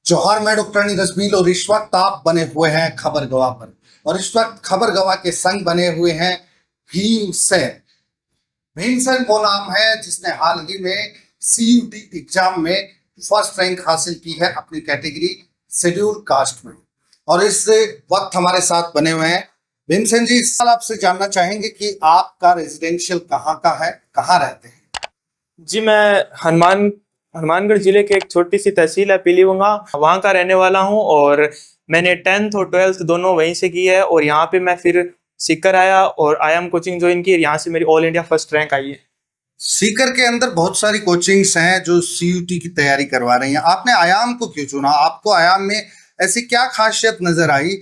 जौहर में डॉक्टर रश्मील और इस वक्त आप बने हुए हैं खबर गवाह पर। और इस वक्त खबर गवाह के संग बने हुए हैं भीमसेन। भीमसेन वो नाम है जिसने हाल ही में सीयूटी एग्जाम में फर्स्ट रैंक हासिल की है अपनी कैटेगरी शेड्यूल कास्ट में। और इस वक्त हमारे साथ बने हुए हैं भीमसेन जी। इस साल आपसे जानना चाहेंगे कि आपका रेजिडेंशियल कहाँ का है, कहाँ रहते हैं? जी, मैं हनुमानगढ़ जिले के एक छोटी सी तहसील है पीलीबंगा, वहाँ का रहने वाला हूँ। और मैंने 10th और 12th दोनों वहीं से की है। और यहाँ पे मैं फिर सीकर आया और आईएम कोचिंग ज्वाइन की। यहाँ से मेरी ऑल इंडिया फर्स्ट रैंक आई है। सीकर के अंदर बहुत सारी कोचिंग्स हैं जो सीयूटी की तैयारी करवा रही हैं, आपने आयाम को क्यों चुना? आपको आयाम में ऐसी क्या खासियत नजर आई?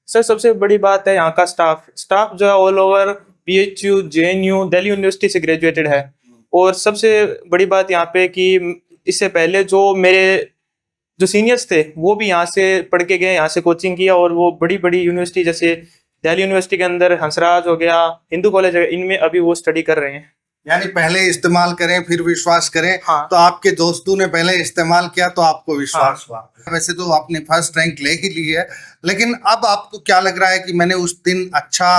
सर, सबसे बड़ी बात है यहाँ का स्टाफ जो है all over BHU, JNU, Delhi university से ग्रेजुएटेड है। और सबसे बड़ी बात यहाँ पे कि इससे पहले जो सीनियर्स थे वो भी यहाँ से पढ़ के गए, यहाँ से कोचिंग किया। और वो बड़ी बड़ी यूनिवर्सिटी जैसे दिल्ली यूनिवर्सिटी के अंदर हंसराज हो गया, हिंदू कॉलेज है, इनमें अभी वो स्टडी कर रहे हैं। यानी पहले इस्तेमाल करें फिर विश्वास करें। हाँ। तो आपके दोस्तों ने पहले इस्तेमाल किया तो आपको विश्वास हाँ। हुआ। वैसे तो आपने फर्स्ट रैंक ले ही ली है, लेकिन अब आपको क्या लग रहा है कि मैंने उस दिन अच्छा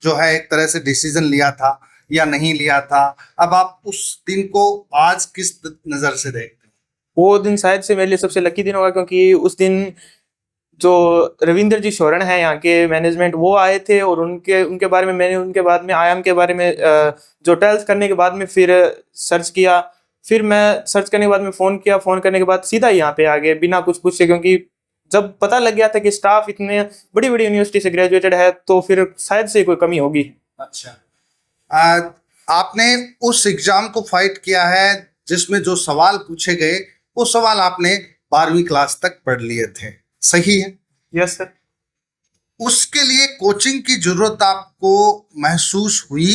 जो है एक तरह से डिसीजन लिया था या नहीं लिया था? अब आप उस दिन को आज किस नजर से देखते हैं? वो दिन शायद से मेरे लिए सबसे लकी दिन होगा, क्योंकि उस दिन जो रविंद्र जी शोरण है यहाँ के मैनेजमेंट, वो आए थे। और उनके उनके बारे में मैंने उनके बाद में आयाम के बारे में जो 12th करने के बाद में फिर सर्च किया। फिर मैं सर्च करने के बाद में फ़ोन किया, फ़ोन करने के बाद सीधा यहाँ पे आ गए बिना कुछ पूछे, क्योंकि जब पता लग गया था कि स्टाफ इतने बड़ी बड़ी यूनिवर्सिटी से ग्रेजुएटेड है तो फिर शायद से कोई कमी होगी। अच्छा, आपने उस एग्जाम को फाइट किया है जिसमें जो सवाल पूछे गए वो सवाल आपने 12वीं क्लास तक पढ़ लिए थे, सही है? Yes sir. उसके लिए कोचिंग की जरूरत आपको महसूस हुई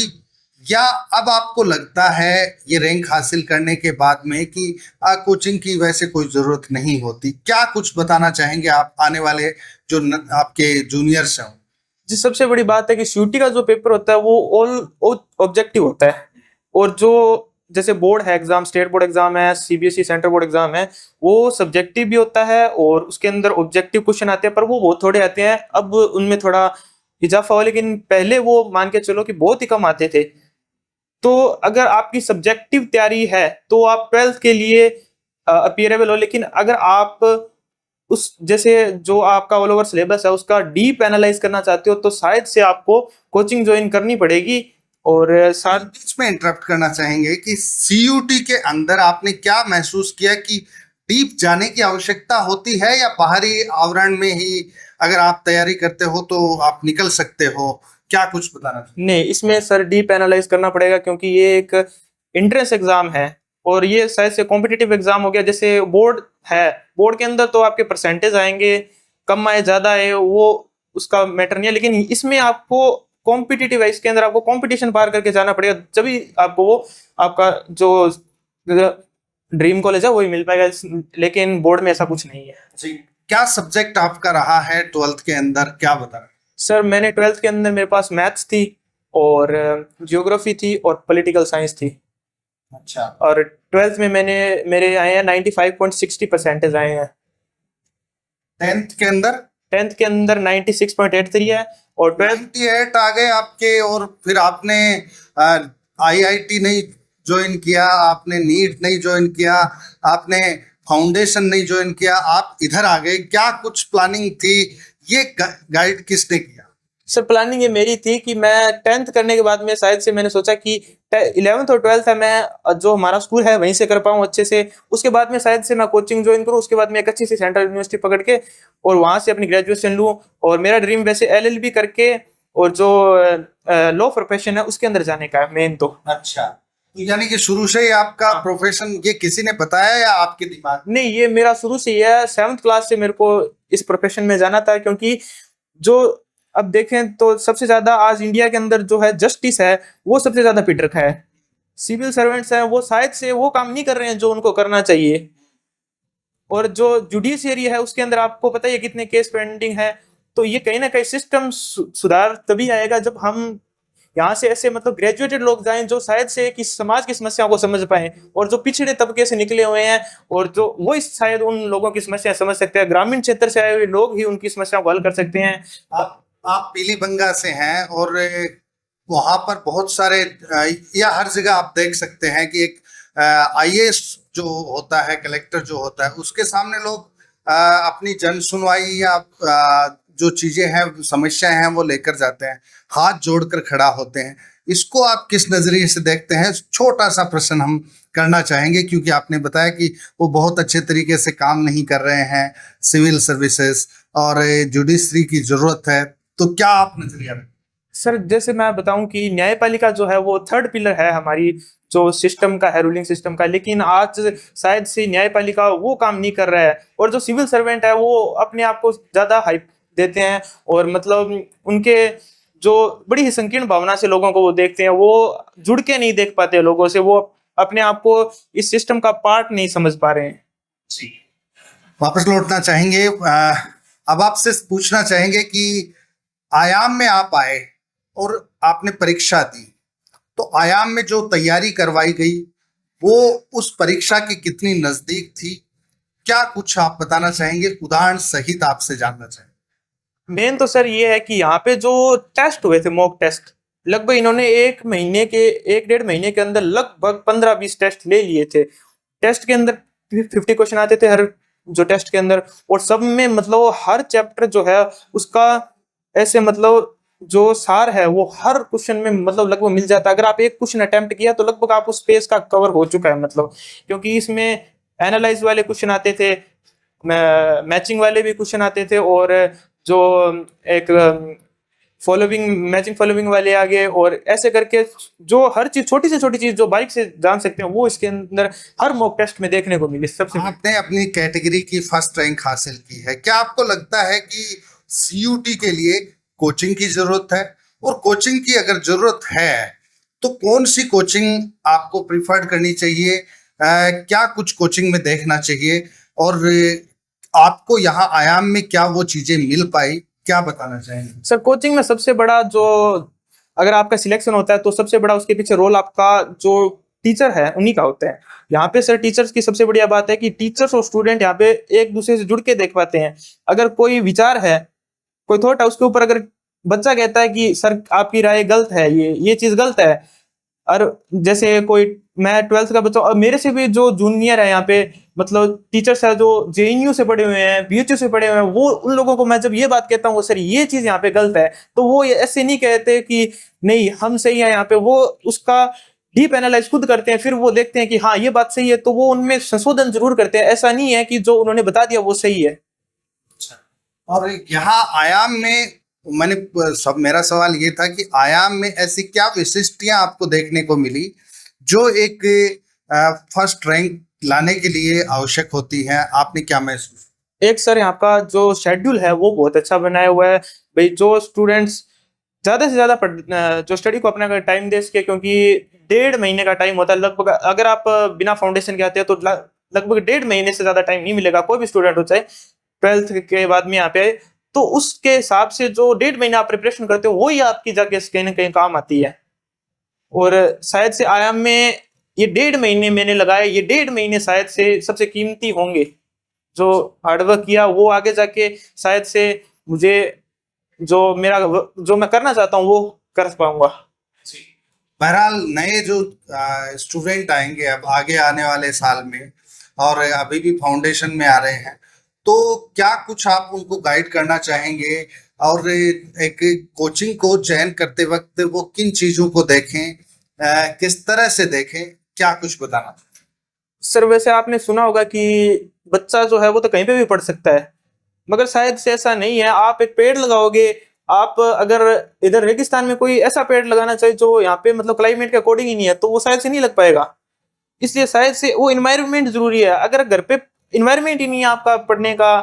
या अब आपको लगता है ये रैंक हासिल करने के बाद में कि कोचिंग की वैसे कोई जरूरत नहीं होती? क्या कुछ बताना चाहेंगे आप आने वाले जो आपके जूनियर्स हैं? जी, सबसे बड़ी बात है कि सीयूटी का जो पेपर होता है वो ऑल ऑब्जेक्टिव होता है। और जो जैसे बोर्ड है एग्जाम, स्टेट बोर्ड एग्जाम है, सीबीएसई सेंट्रल बोर्ड एग्जाम है, वो सब्जेक्टिव भी होता है और उसके अंदर ऑब्जेक्टिव क्वेश्चन आते हैं, पर वो बहुत थोड़े आते हैं। अब उनमें थोड़ा इजाफा हुआ, लेकिन पहले वो मान के चलो कि बहुत ही कम आते थे। तो अगर आपकी सब्जेक्टिव तैयारी है तो आप 12th के लिए अपीयरेबल हो। लेकिन अगर आप उस जैसे जो आपका ऑल ओवर सिलेबस है उसका डीप एनालाइज करना चाहते हो तो शायद से आपको कोचिंग ज्वाइन करनी पड़ेगी। और साथ बीच में इंटरप्ट करना चाहेंगे कि सीयूटी के अंदर आपने क्या महसूस किया कि डीप जाने की आवश्यकता होती है या बाहरी आवरण में ही अगर आप तैयारी करते हो तो आप निकल सकते हो? क्या कुछ बताना चाहिए? नहीं, इसमें सर डीप एनालाइज करना पड़ेगा, क्योंकि ये एक एंट्रेंस एग्जाम है और ये शायद से कॉम्पिटिटिव एग्जाम हो गया। जैसे बोर्ड है, बोर्ड के अंदर तो आपके परसेंटेज आएंगे, कम आए ज्यादा आए वो उसका मैटर नहीं है। लेकिन इसमें आपको कॉम्पिटिटिव है, इसके अंदर आपको कंपटीशन पार करके जाना पड़ेगा, तभी आपको वो आपका जो ड्रीम कॉलेज है वही मिल पाएगा। लेकिन बोर्ड में ऐसा कुछ नहीं है। जी, क्या सब्जेक्ट आपका रहा है 12th के अंदर, क्या बता? सर, मैंने 12th के अंदर मेरे पास मैथ्स थी और जियोग्राफी थी और पॉलिटिकल साइंस थी। अच्छा, और 12th में मेरे आए हैं 95.60 परसेंटेज आए हैं। 10th के अंदर 10th के अंदर 96.83 है और 12th 98 आ गए आपके। और फिर आपने आईआईटी नहीं ज्वाइन किया, आपने नीट नहीं ज्वाइन किया, आपने फाउंडेशन नहीं ज्वाइन किया, आप इधर आ गए। क्या कुछ प्लानिंग थी? ये गाइड किसने किया? सर, प्लानिंग ये मेरी थी कि मैं 10th करने के बाद में शायद से मैंने सोचा कि 11th और 12th है मैं जो हमारा स्कूल है वहीं से कर पाऊँ अच्छे से। उसके बाद में शायद से मैं कोचिंग ज्वाइन करूँ, उसके बाद में एक अच्छी सी सेंट्रल यूनिवर्सिटी पकड़ के और वहाँ से अपनी ग्रेजुएशन लूँ। और मेरा ड्रीम वैसे एलएलबी करके और जो लॉ प्रोफेशन है उसके अंदर जाने का है मेन तो। अच्छा, यानी कि शुरू से ही आपका प्रोफेशन ये किसी ने बताया या आपके दिमाग? नहीं, ये मेरा शुरू से ही है। 7th क्लास से मेरे को इस प्रोफेशन में जाना था, क्योंकि जो अब देखें तो सबसे ज्यादा आज इंडिया के अंदर जो है जस्टिस है वो सबसे ज्यादा पिट रखा है। सिविल सर्वेंट्स हैं वो शायद से वो काम नहीं कर रहे हैं जो उनको करना चाहिए। और जो जुडिशियरी है उसके अंदर आपको पता ही है कितने केस पेंडिंग है। तो ये कहीं ना कहीं सिस्टम सुधार तभी आएगा जब हम यहाँ से ऐसे मतलब ग्रेजुएटेड लोग जाएं जो शायद से कि समाज की समस्याओं को समझ पाए, और जो पिछड़े तबके से निकले हुए हैं और जो वो शायद उन लोगों की समस्या समझ सकते हैं, ग्रामीण क्षेत्र से आए हुए लोग ही उनकी समस्याओं को हल कर सकते हैं। आप पीलीभंगा से हैं और वहां पर बहुत सारे या हर जगह आप देख सकते हैं कि एक आईएएस जो होता है, कलेक्टर जो होता है, उसके सामने लोग अपनी जन सुनवाई या जो चीजें हैं, समस्याएं हैं, वो लेकर जाते हैं, हाथ जोड़कर खड़ा होते हैं। इसको आप किस नजरिए से देखते हैं? छोटा सा प्रश्न हम करना चाहेंगे, क्योंकि आपने बताया कि वो बहुत अच्छे तरीके से काम नहीं कर रहे हैं, सिविल सर्विसेज और जुडिशरी की जरूरत है, तो क्या आप नजरिया रखें? सर जैसे मैं बताऊं कि न्यायपालिका जो है वो थर्ड पिलर है हमारी जो सिस्टम का है, रूलिंग सिस्टम का, लेकिन आज शायद से न्यायपालिका वो काम नहीं कर रहा है, और जो सिविल सर्वेंट है वो अपने आप को ज्यादा हाइप देते हैं, और मतलब उनके जो बड़ी ही संकीर्ण भावना से लोगों को वो देखते हैं, वो जुड़ के नहीं देख पाते लोगों से, वो अपने आप को इस सिस्टम का पार्ट नहीं समझ पा रहे हैं। जी, वापस लौटना चाहेंगे। अब आपसे पूछना चाहेंगे कि आयाम में आप आए और आपने परीक्षा दी, तो आयाम में जो तैयारी करवाई गई वो उस परीक्षा के कितनी नजदीक थी? क्या कुछ आप बताना चाहेंगे? उदाहरण सहित आपसे जानना चाहेंगे। मेन तो सर ये है कि यहाँ पे जो टेस्ट हुए थे, मॉक टेस्ट, लगभग इन्होंने 1 डेढ़ महीने के अंदर लगभग 15-20 टेस्ट ले लिए थे। टेस्ट के अंदर 50 क्वेश्चन आते थे हर जो टेस्ट के अंदर, और सब में मतलब हर चैप्टर जो है उसका ऐसे मतलब जो सार है वो हर क्वेश्चन में मतलब लगभग मिल जाता है। अगर आप एक क्वेश्चन अटेम्प्ट किया तो लगभग आप उस पेज का कवर हो चुका है, मतलब क्योंकि इसमें एनालाइज वाले क्वेश्चन आते थे, मैचिंग वाले भी क्वेश्चन आते थे, और जो एक फॉलोइंग मैचिंग फॉलोइंग वाले आ गए, और ऐसे करके जो हर चीज छोटी से छोटी चीज जो बारीक से जान सकते हैं वो इसके अंदर हर मॉक टेस्ट में देखने को मिली। सबसे आपने अपनी कैटेगरी की फर्स्ट रैंक हासिल की है, क्या आपको लगता है कि सीयूटी के लिए कोचिंग की जरूरत है? और कोचिंग की अगर जरूरत है तो कौन सी कोचिंग आपको प्रिफर्ड करनी चाहिए? क्या कुछ कोचिंग में देखना चाहिए? और आपको यहाँ आयाम में क्या वो चीजें मिल पाई, क्या बताना चाहेंगे? सर कोचिंग में सबसे बड़ा जो, अगर आपका सिलेक्शन होता है तो सबसे बड़ा उसके पीछे रोल आपका जो टीचर है उन्हीं का होता है। यहाँ पे सर टीचर्स की सबसे बढ़िया बात है कि टीचर्स और स्टूडेंट यहाँ पे एक दूसरे से जुड़ के देख पाते हैं। अगर कोई विचार है, कोई थॉट है, उसके ऊपर अगर बच्चा कहता है कि सर आपकी राय गलत है, ये चीज गलत है, और जैसे कोई मैं 12th का बच्चा और मेरे से भी जो जूनियर है यहाँ पे, मतलब टीचर्स है जो जेएनयू से पढ़े हुए हैं, बीएचयू से पढ़े हुए हैं, वो उन लोगों को मैं जब ये बात कहता हूँ सर ये चीज यहाँ पे गलत है, तो वो ऐसे नहीं कहते कि नहीं हम सही है, यहाँ पे वो उसका डीप एनालाइज खुद करते हैं, फिर वो देखते हैं कि हाँ ये बात सही है, तो वो उनमें संशोधन जरूर करते हैं। ऐसा नहीं है कि जो उन्होंने बता दिया वो सही है। और यहाँ आयाम में मेरा सवाल ये था कि आयाम में ऐसी क्या विशिष्टियां आपको देखने को मिली जो एक फर्स्ट रैंक लाने के लिए आवश्यक होती हैं? आपने क्या महसूस? एक सर यहाँ का जो शेड्यूल है वो बहुत अच्छा बनाया हुआ है भाई, जो स्टूडेंट्स ज्यादा से ज्यादा जो स्टडी को अपना टाइम दे सके, क्योंकि 1.5 महीने का टाइम होता है लगभग। अगर आप बिना फाउंडेशन के आते हैं तो लगभग 1.5 महीने से ज्यादा टाइम नहीं मिलेगा, कोई भी स्टूडेंट हो चाहे 12th के बाद में यहाँ पे आए, तो उसके हिसाब से जो 1.5 महीना आप प्रिपरेशन करते हो वही आपकी जाके कहीं ना कहीं काम आती है। और शायद से आयाम में ये 1.5 महीने मैंने लगाए, ये 1.5 महीने शायद से सबसे कीमती होंगे। जो हार्डवर्क किया वो आगे जाके शायद से मुझे जो मैं करना चाहता हूँ वो कर पाऊंगा। बहरहाल नए जो स्टूडेंट आएंगे अब आगे आने वाले साल में और अभी भी फाउंडेशन में आ रहे हैं, तो क्या कुछ आप उनको गाइड करना चाहेंगे? और एक कोचिंग को चयन करते वक्त वो किन चीजों को देखें, किस तरह से देखें, क्या कुछ बताना? सर वैसे आपने सुना होगा कि बच्चा जो है वो तो कहीं पे भी पढ़ सकता है, मगर शायद से ऐसा नहीं है। आप एक पेड़ लगाओगे, आप अगर इधर रेगिस्तान में कोई ऐसा पेड़ लगाना चाहिए जो यहाँ पे मतलब क्लाइमेट के अकॉर्डिंग ही नहीं है, तो वो शायद से नहीं लग पाएगा। इसलिए शायद से वो इन्वायरमेंट जरूरी है। अगर घर पे इन्वायरमेंट ही नहीं है आपका पढ़ने का,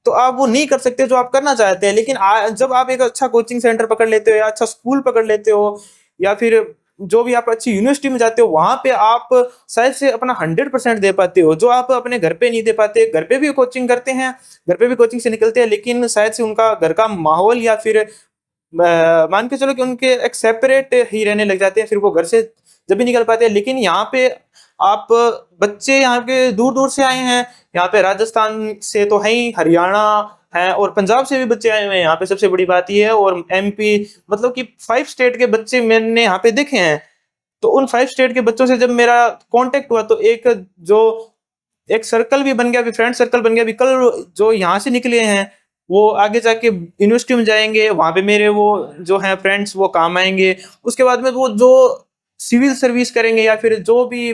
तो आप वो नहीं कर सकते जो आप करना चाहते हैं। लेकिन जब आप एक अच्छा कोचिंग सेंटर पकड़ लेते हो या अच्छा स्कूल पकड़ लेते हो या फिर जो भी आप अच्छी यूनिवर्सिटी में जाते हो, वहां पे आप शायद से अपना 100% दे पाते हो, जो आप अपने घर पे नहीं दे पाते। घर पे भी कोचिंग करते हैं, घर पे भी कोचिंग से निकलते हैं, लेकिन शायद से उनका घर का माहौल या फिर मान के चलो कि उनके एक सेपरेट ही रहने लग जाते हैं, फिर वो घर से जब भी निकल पाते हैं। लेकिन यहाँ पे आप बच्चे यहाँ के दूर दूर से आए हैं, यहाँ पे राजस्थान से तो है ही, हरियाणा है और पंजाब से भी बच्चे आए हुए हैं यहाँ पे, सबसे बड़ी बात ये है। और एमपी, मतलब कि 5 स्टेट के बच्चे मैंने यहाँ पे देखे हैं। तो उन 5 स्टेट के बच्चों से जब मेरा कांटेक्ट हुआ तो एक सर्कल भी बन गया, अभी फ्रेंड सर्कल बन गया। अभी कल जो यहाँ से निकले हैं वो आगे जाके यूनिवर्सिटी में जाएंगे, वहां पे मेरे वो जो हैं फ्रेंड्स वो काम आएंगे। उसके बाद में वो जो सिविल सर्विस करेंगे या फिर जो भी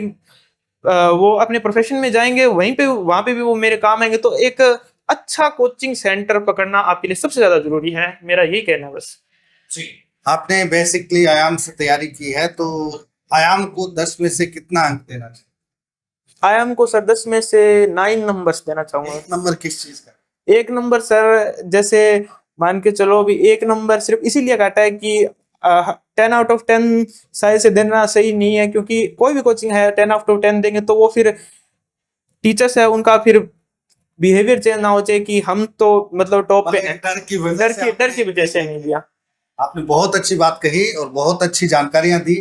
वो अपने प्रोफेशन में जाएंगे, वहां पे भी वो मेरे काम आएंगे। तो एक अच्छा कोचिंग सेंटर पकड़ना आपके लिए सबसे ज्यादा जरूरी है, मेरा यही कहना है बस। जी, आपने बेसिकली आयाम से तैयारी की है, तो आयाम को 10 में से कितना अंक देना चाहिए? आयाम को सर 10 में से 9 नंबर्स देना चाहूंगा। 1 नंबर किस चीज का? 1 नंबर सर, जैसे मान के चलो अभी 1 नंबर सिर्फ इसीलिए काटा है कि 10 आउट ऑफ 10 शायद से देना सही नहीं है, क्योंकि कोई भी कोचिंग है 10 आउट ऑफ 10 देंगे तो वो फिर टीचर्स है उनका फिर बिहेवियर चेंज ना हो जाए कि हम तो मतलब टॉप पे हैं। डर की वजह से डर की वजह से नहीं दिया। आपने बहुत अच्छी बात कही और बहुत अच्छी जानकारियां दी।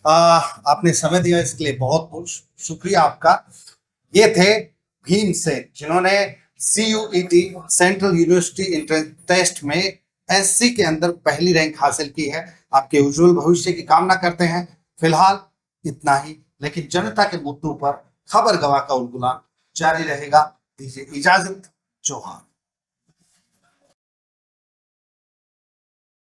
आपने समय दिया, इसके लिए बहुत बहुत शुक्रिया आपका। ये थे भीम सेन, जिन्होंने CUET central university entrance test में SC के अंदर पहली रैंक हासिल की है। आपके उज्जवल भविष्य की कामना करते हैं। फिलहाल इतना ही, लेकिन जनता के मुद्दों पर खबर गवाह का उलगुलान जारी रहेगा। दीजिए इजाजत, जोहार।